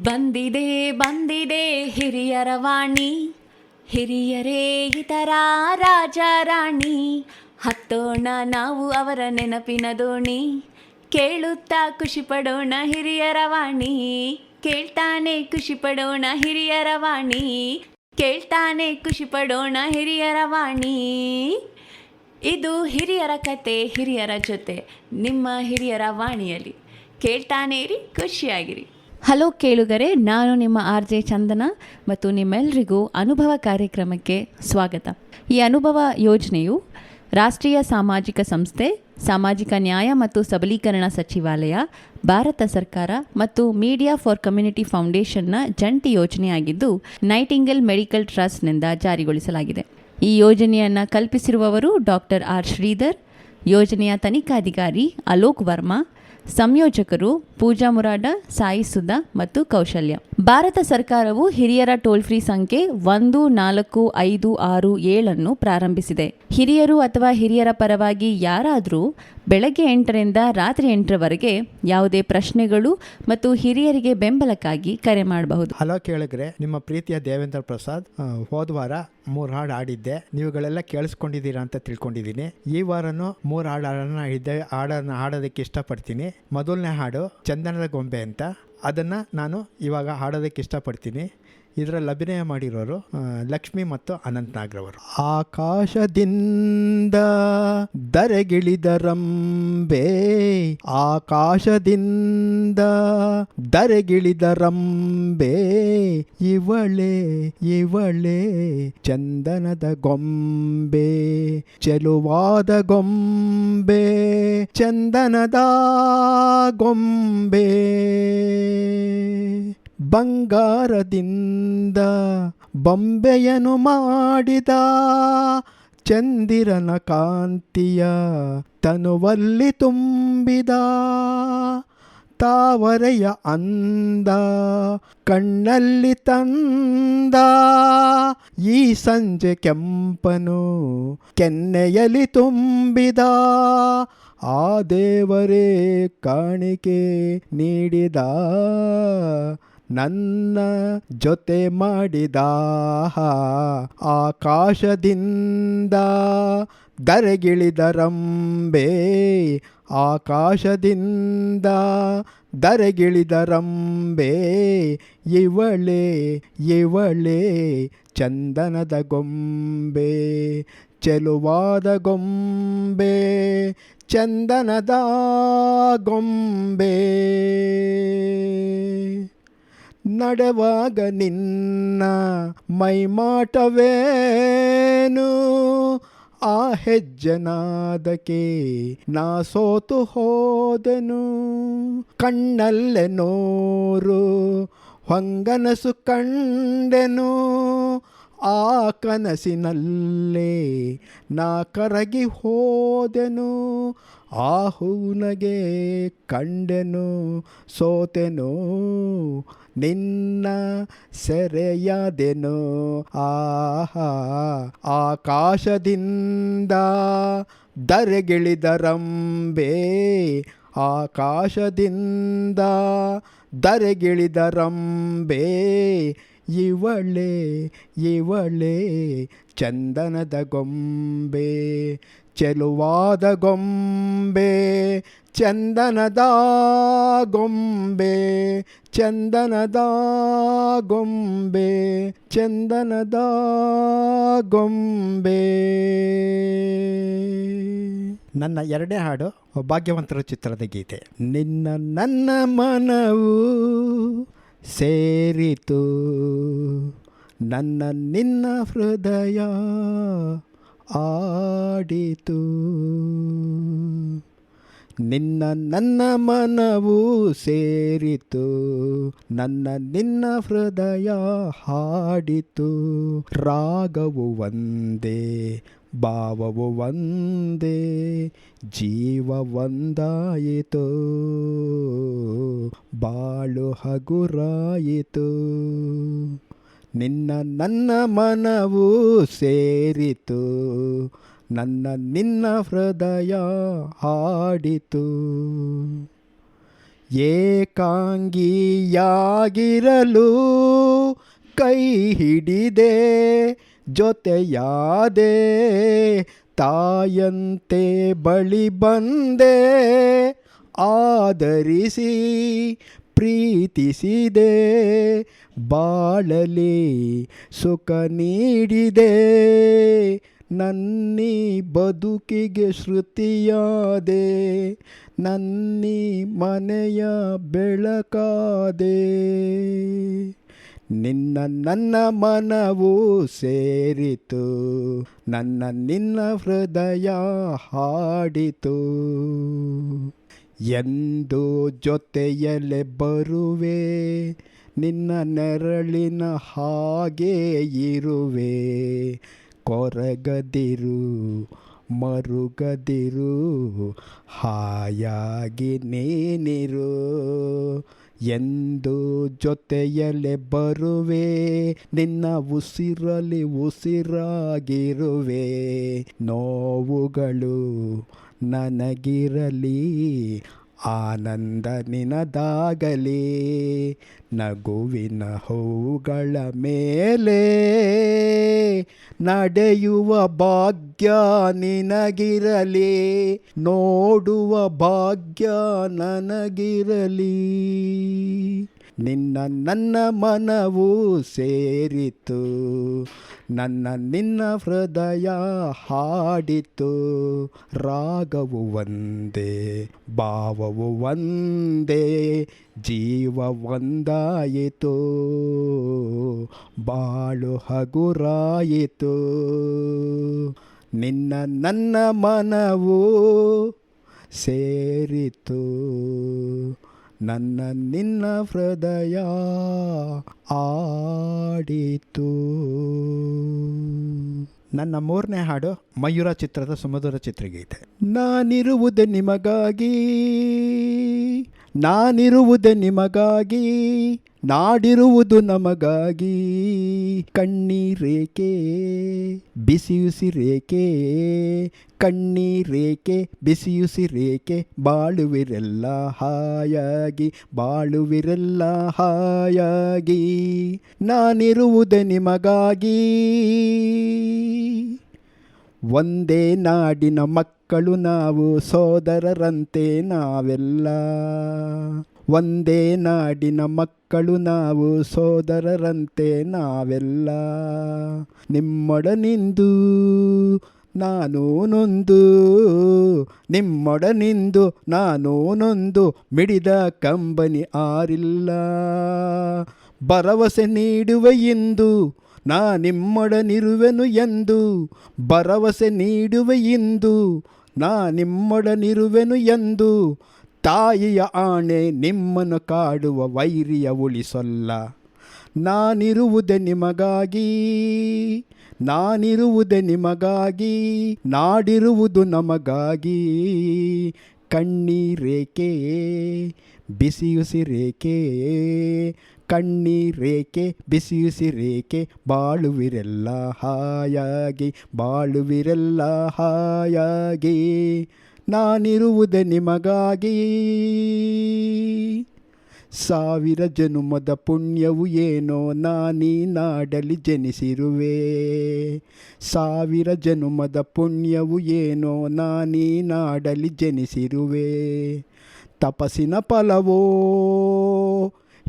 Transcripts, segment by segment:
ಬಂದಿದೆ ಬಂದಿದೆ ಹಿರಿಯರ ವಾಣಿ, ಹಿರಿಯರೇ ಇತರ ರಾಜ ರಾಣಿ. ಹತ್ತೋಣ ನಾವು ಅವರ ನೆನಪಿನ ದೋಣಿ, ಕೇಳುತ್ತಾ ಖುಷಿ ಪಡೋಣ ಹಿರಿಯರ ವಾಣಿ. ಕೇಳ್ತಾನೆ ಖುಷಿ ಪಡೋಣ ಹಿರಿಯರ ವಾಣಿ, ಕೇಳ್ತಾನೆ ಖುಷಿ ಪಡೋಣ ಹಿರಿಯರ ವಾಣಿ. ಇದು ಹಿರಿಯರ ಕತೆ ಹಿರಿಯರ ಜೊತೆ, ನಿಮ್ಮ ಹಿರಿಯರ ವಾಣಿಯಲ್ಲಿ. ಕೇಳ್ತಾನೆ ಇರಿ, ಖುಷಿಯಾಗಿರಿ. ಹಲೋ ಕೇಳುಗರೆ, ನಾನು ನಿಮ್ಮ RJ ಚಂದನ ಮತ್ತು ನಿಮ್ಮೆಲ್ಲರಿಗೂ ಅನುಭವ ಕಾರ್ಯಕ್ರಮಕ್ಕೆ ಸ್ವಾಗತ. ಈ ಅನುಭವ ಯೋಜನೆಯು ರಾಷ್ಟ್ರೀಯ ಸಾಮಾಜಿಕ ಸಂಸ್ಥೆ, ಸಾಮಾಜಿಕ ನ್ಯಾಯ ಮತ್ತು ಸಬಲೀಕರಣ ಸಚಿವಾಲಯ, ಭಾರತ ಸರ್ಕಾರ ಮತ್ತು ಮೀಡಿಯಾ ಫಾರ್ ಕಮ್ಯುನಿಟಿ ಫೌಂಡೇಶನ್ನ ಜಂಟಿ ಯೋಜನೆಯಾಗಿದ್ದು ನೈಟಿಂಗೇಲ್ ಮೆಡಿಕಲ್ ಟ್ರಸ್ಟ್ನಿಂದ ಜಾರಿಗೊಳಿಸಲಾಗಿದೆ. ಈ ಯೋಜನೆಯನ್ನು ಕಲ್ಪಿಸಿರುವವರು ಡಾಕ್ಟರ್ R. ಶ್ರೀಧರ್, ಯೋಜನೆಯ ತನಿಖಾಧಿಕಾರಿ ಅಲೋಕ್ ವರ್ಮಾ, ಸಂಯೋಜಕರು ಪೂಜಾ ಮುರಾಡ, ಸಾಯಿ ಸುಧಾ ಮತ್ತು ಕೌಶಲ್ಯ. ಭಾರತ ಸರ್ಕಾರವು ಹಿರಿಯರ ಟೋಲ್ ಫ್ರೀ ಸಂಖ್ಯೆ 14567 ಪ್ರಾರಂಭಿಸಿದೆ. ಹಿರಿಯರು ಅಥವಾ ಹಿರಿಯರ ಪರವಾಗಿ ಯಾರಾದರೂ ಬೆಳಗ್ಗೆ 8ರಿಂದ ರಾತ್ರಿ 8ರವರೆಗೆ ಯಾವುದೇ ಪ್ರಶ್ನೆಗಳು ಮತ್ತು ಹಿರಿಯರಿಗೆ ಬೆಂಬಲಕ್ಕಾಗಿ ಕರೆ ಮಾಡಬಹುದು. ಹಲೋ ಕೇಳಿದ್ರೆ, ನಿಮ್ಮ ಪ್ರೀತಿಯ ದೇವೇಂದ್ರ ಪ್ರಸಾದ್. ಹೋದ ವಾರ 3 ಹಾಡು ಹಾಡಿದ್ದೆ, ನೀವುಗಳೆಲ್ಲ ಕೇಳಿಸ್ಕೊಂಡಿದ್ದೀರಾ ಅಂತ ತಿಳ್ಕೊಂಡಿದ್ದೀನಿ. ಈ ವಾರನೂ 3 ಹಾಡನ್ನು ಹಾಡೋದಕ್ಕೆ ಇಷ್ಟಪಡ್ತೀನಿ. ಮೊದಲನೇ ಹಾಡು ಚಂದನದ ಗೊಂಬೆ ಅಂತ, ಅದನ್ನು ನಾನು ಇವಾಗ ಹಾಡೋದಕ್ಕೆ ಇಷ್ಟಪಡ್ತೀನಿ. ಇದರಲ್ಲಿ ಅಭಿನಯ ಮಾಡಿರೋರು ಲಕ್ಷ್ಮಿ ಮತ್ತು ಅನಂತ್ ನಾಗ್ರವರು. ಆಕಾಶದಿಂದ ದರೆಗಿಳಿದರಂಬೆ, ಆಕಾಶದಿಂದ ದರೆಗಿಳಿದರಂಬೆ, ಇವಳೆ ಇವಳೆ ಚಂದನದ ಗೊಂಬೆ, ಚೆಲುವಾದ ಗೊಂಬೆ, ಚಂದನದ ಗೊಂಬೆ, ಬಂಗಾರದಿಂದ ಬೊಂಬೆಯನ್ನು ಮಾಡಿದ, ಚಂದಿರನ ಕಾಂತಿಯ ತನುವಲ್ಲಿ ತುಂಬಿದ, ತಾವರೆಯ ಅಂದ ಕಣ್ಣಲ್ಲಿ ತಂದ, ಈ ಸಂಜೆ ಕೆಂಪನು ಕೆನ್ನೆಯಲ್ಲಿ ತುಂಬಿದ, ಆ ದೇವರೇ ಕಾಣಿಕೆ ನೀಡಿದ, ನನ್ನ ಜೊತೆ ಮಾಡಿದ, ಆಕಾಶದಿಂದ ದರೆಗಿಳಿದರಂಬೆ, ಆಕಾಶದಿಂದ ದರೆಗಿಳಿದರಂಬೆ, ಇವಳೆ ಇವಳೆ ಚಂದನದ ಗೊಂಬೆ, ಚೆಲುವಾದ ಗೊಂಬೆ, ಚಂದನದ ಗೊಂಬೆ. ನಡೆವಾಗ ನಿನ್ನ ಮೈಮಾಟವೇನು, ಆ ಹೆಜ್ಜೆನಾದಕ್ಕೆ ನಾ ಸೋತು ಹೋದೆನು, ಕಣ್ಣಲ್ಲೇ ನೋರು ಹೊಂಗನಸು ಕಂಡೆನು, ಆ ಕನಸಿನಲ್ಲೇ ನಾ ಕರಗಿ ಹೋದೆನು, ಆ ಹೂನಗೆ ಕಂಡೆನು ಸೋತೆನು, ನಿನ್ನ ಸೆರೆಯಾದೆನು, ಆಹಾ ಆಕಾಶದಿಂದ ದರೆಗಿಳಿದರಂಬೆ, ಆಕಾಶದಿಂದ ದರೆಗಿಳಿದರಂಬೆ, ಇವಳೆ ಇವಳೆ ಚಂದನದ ಗೊಂಬೆ, ಚೆಲುವಾದ ಗೊಂಬೆ, ಚಂದನದ ಗೊಂಬೆ, ಚಂದನದ ಗೊಂಬೆ, ಚಂದನದ ಗೊಂಬೆ. ನನ್ನ ಎರಡನೇ ಹಾಡು ಭಾಗ್ಯವಂತರು ಚಿತ್ರದ ಗೀತೆ. ನಿನ್ನ ನನ್ನ ಮನವು ಸೇರಿತು, ನನ್ನ ನಿನ್ನ ಹೃದಯ ಆಡಿತು, ನಿನ್ನ ನನ್ನ ಮನವು ಸೇರಿತು, ನನ್ನ ನಿನ್ನ ಹೃದಯ ಹಾಡಿತು, ರಾಗವು ಒಂದೇ ಭಾವವು ಒಂದೇ, ಜೀವ ಒಂದಾಯಿತು, ಬಾಳು ಹಗುರಾಯಿತು, ನಿನ್ನ ನನ್ನ ಮನವು ಸೇರಿತು, ನನ್ನ ನಿನ್ನ ಹೃದಯ ಹಾಡಿತು. ಏಕಾಂಗಿಯಾಗಿರಲು ಕೈ ಹಿಡಿದೆ ಜೊತೆಯಾದೆ ತಾಯಂತೆ ಬಳಿ ಬಂದೆ ಆದರಿಸಿ ಪ್ರೀತಿಸಿದೆ ಬಾಳಲಿ ಸುಖ ನೀಡಿದೆ ನನ್ನಿ ಬದುಕಿಗೆ ಶ್ರುತಿಯಾದೆ ನನ್ನಿ ಮನೆಯ ಬೆಳಕಾದೆ ನಿನ್ನ ನನ್ನ ಮನವು ಸೇರಿತು ನನ್ನ ನಿನ್ನ ಹೃದಯ ಹಾಡಿತು ಎಂದು ಜೊತೆಯಲ್ಲೇ ಬರುವೆ ನಿನ್ನ ನೆರಳಿನ ಹಾಗೆ ಇರುವೆ ಕೊರಗದಿರು ಮರುಗದಿರು ಹಾಯಾಗಿ ನೀನಿರು ಎಂದು ಜೊತೆಯಲ್ಲೇ ಬರುವೆ ನಿನ್ನ ಉಸಿರಲ್ಲಿ ಉಸಿರಾಗಿರುವೆ ನೋವುಗಳು ನನಗಿರಲಿ ಆನಂದ ನಿನದಾಗಲಿ ನಗುವಿನ ಹೂಗಳ ಮೇಲೆ ನಡೆಯುವ ಭಾಗ್ಯ ನಿನಗಿರಲಿ ನೋಡುವ ಭಾಗ್ಯ ನನಗಿರಲಿ ನಿನ್ನ ನನ್ನ ಮನವು ಸೇರಿತು ನನ್ನ ನಿನ್ನ ಹೃದಯ ಹಾಡಿತು ರಾಗವು ಒಂದೇ ಭಾವವು ಒಂದೇ ಜೀವ ಒಂದಾಯಿತು ಬಾಳು ಹಗುರಾಯಿತು ನಿನ್ನ ನನ್ನ ಮನವು ಸೇರಿತು ನನ್ನ ನಿನ್ನ ಹೃದಯ ಆಡಿತು. ನನ್ನ ಮೂರನೇ ಹಾಡು ಮಯೂರ ಚಿತ್ರದ ಸುಮಧುರ ಚಿತ್ರಗೀತೆ. ನಾನಿರುವುದೇ ನಿಮಗಾಗಿ ನಾನಿರುವುದೇ ನಿಮಗಾಗಿ ನಾಡಿರುವುದು ನಮಗಾಗಿ ಕಣ್ಣೀರೇಕೆ ಬಿಸಿಯುಸಿರೇಕೆ ಕಣ್ಣೀರೇಕೆ ಬಿಸಿಯುಸಿರೇಕೆ ಬಾಳುವಿರೆಲ್ಲ ಹಾಯಾಗಿ ಬಾಳುವಿರೆಲ್ಲ ಹಾಯಾಗಿ ನಾನಿರುವುದೇ ನಿಮಗಾಗಿ ಒಂದೇ ನಾಡಿನ ಮಕ್ಕಳು ನಾವು ಸೋದರರಂತೆ ನಾವೆಲ್ಲ ಒಂದೇ ನಾಡಿನ ಮಕ್ಕಳು ನಾವು ಸೋದರರಂತೆ ನಾವೆಲ್ಲ ನಿಮ್ಮೊಡನಿಂದು ನಾನು ನೊಂದು ನಿಮ್ಮೊಡನಿಂದು ನಾನು ನೊಂದು ಮಿಡಿದ ಕಂಬನಿ ಆರಿಲ್ಲ ಭರವಸೆ ನೀಡುವೆ ಎಂದು ನಾ ನಿಮ್ಮೊಡನಿರುವೆನು ಎಂದು ಭರವಸೆ ನೀಡುವೆ ಇಂದು ನಾ ನಿಮ್ಮೊಡನಿರುವೆನು ಎಂದು ತಾಯಿಯ ಆಣೆ ನಿಮ್ಮನ್ನು ಕಾಡುವ ವೈರಿಯ ಉಳಿಸೊಲ್ಲ ನಾನಿರುವುದೇ ನಿಮಗಾಗಿ ನಾನಿರುವುದೇ ನಿಮಗಾಗಿ ನಾಡಿರುವುದು ನಮಗಾಗಿ ಕಣ್ಣೀರೇಕೆ ಬಿಸಿಯುಸಿರೇಕೆ ಕಣ್ಣೀರೇಕೆ ಬಿಸಿಯುಸಿರೇಕೆ ಬಾಳುವಿರೆಲ್ಲ ಹಾಯಾಗಿ ಬಾಳುವಿರೆಲ್ಲ ಹಾಯಾಗಿ ನಾನಿರುವುದೇ ನಿಮಗಾಗಿ ಸಾವಿರ ಜನುಮದ ಪುಣ್ಯವು ಏನೋ ನಾನೀ ನಾಡಲಿ ಜನಿಸಿರುವೆ ಸಾವಿರ ಜನುಮದ ಪುಣ್ಯವು ಏನೋ ನಾನೀ ನಾಡಲಿ ಜನಿಸಿರುವೆ ತಪಸ್ಸಿನ ಫಲವೋ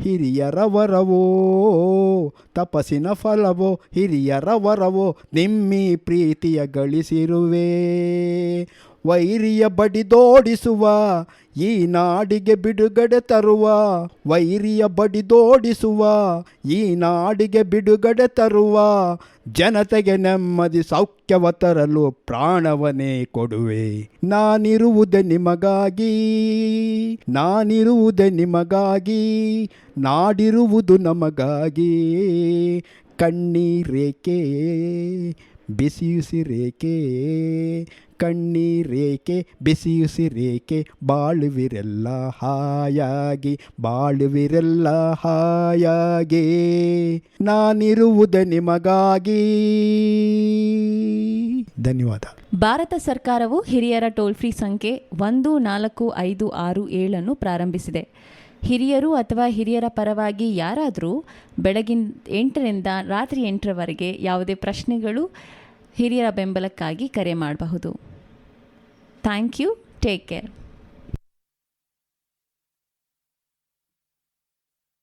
ಹಿರಿಯರ ವರವೋ ತಪಸ್ಸಿನ ಫಲವೋ ಹಿರಿಯರ ವರವೋ ನಿಮ್ಮಿ ಪ್ರೀತಿಯ ಗಳಿಸಿರುವೆ ವೈರಿಯ ಬಡಿದೋಡಿಸುವ ಈ ನಾಡಿಗೆ ಬಿಡುಗಡೆ ತರುವ ವೈರಿಯ ಬಡಿದೋಡಿಸುವ ಈ ನಾಡಿಗೆ ಬಿಡುಗಡೆ ತರುವ ಜನತೆಗೆ ನೆಮ್ಮದಿ ಸೌಖ್ಯವ ತರಲು ಪ್ರಾಣವನ್ನೇ ಕೊಡುವೆ ನಾನಿರುವುದೇ ನಿಮಗಾಗಿ ನಾನಿರುವುದೇ ನಿಮಗಾಗಿ ನಾಡಿರುವುದು ನಮಗಾಗಿ ಕಣ್ಣೀರೇಕೆ ಬಿಸಿಯುಸಿರೇಕೆ ಕಣ್ಣೀರೇಕೆ ಬಿಸಿಯುಸಿರೇಕೆ ಬಾಳುವಿರೆಲ್ಲ ಹಾಯಾಗಿ ಬಾಳುವಿರೆಲ್ಲ ಹಾಯಾಗಿ ನಾನಿರುವುದೇ ನಿಮಗಾಗಿ. ಧನ್ಯವಾದ. ಭಾರತ ಸರ್ಕಾರವು ಹಿರಿಯರ ಟೋಲ್ ಫ್ರೀ ಸಂಖ್ಯೆ 1456 ಪ್ರಾರಂಭಿಸಿದೆ. ಹಿರಿಯರು ಅಥವಾ ಹಿರಿಯರ ಪರವಾಗಿ ಯಾರಾದರೂ ಬೆಳಗಿನ 8ರಿಂದ ರಾತ್ರಿ 8ರವರೆಗೆ ಯಾವುದೇ ಪ್ರಶ್ನೆಗಳು ಹಿರಿಯರ ಬೆಂಬಲಕ್ಕಾಗಿ ಕರೆ ಮಾಡಬಹುದು. Thank you. Take care.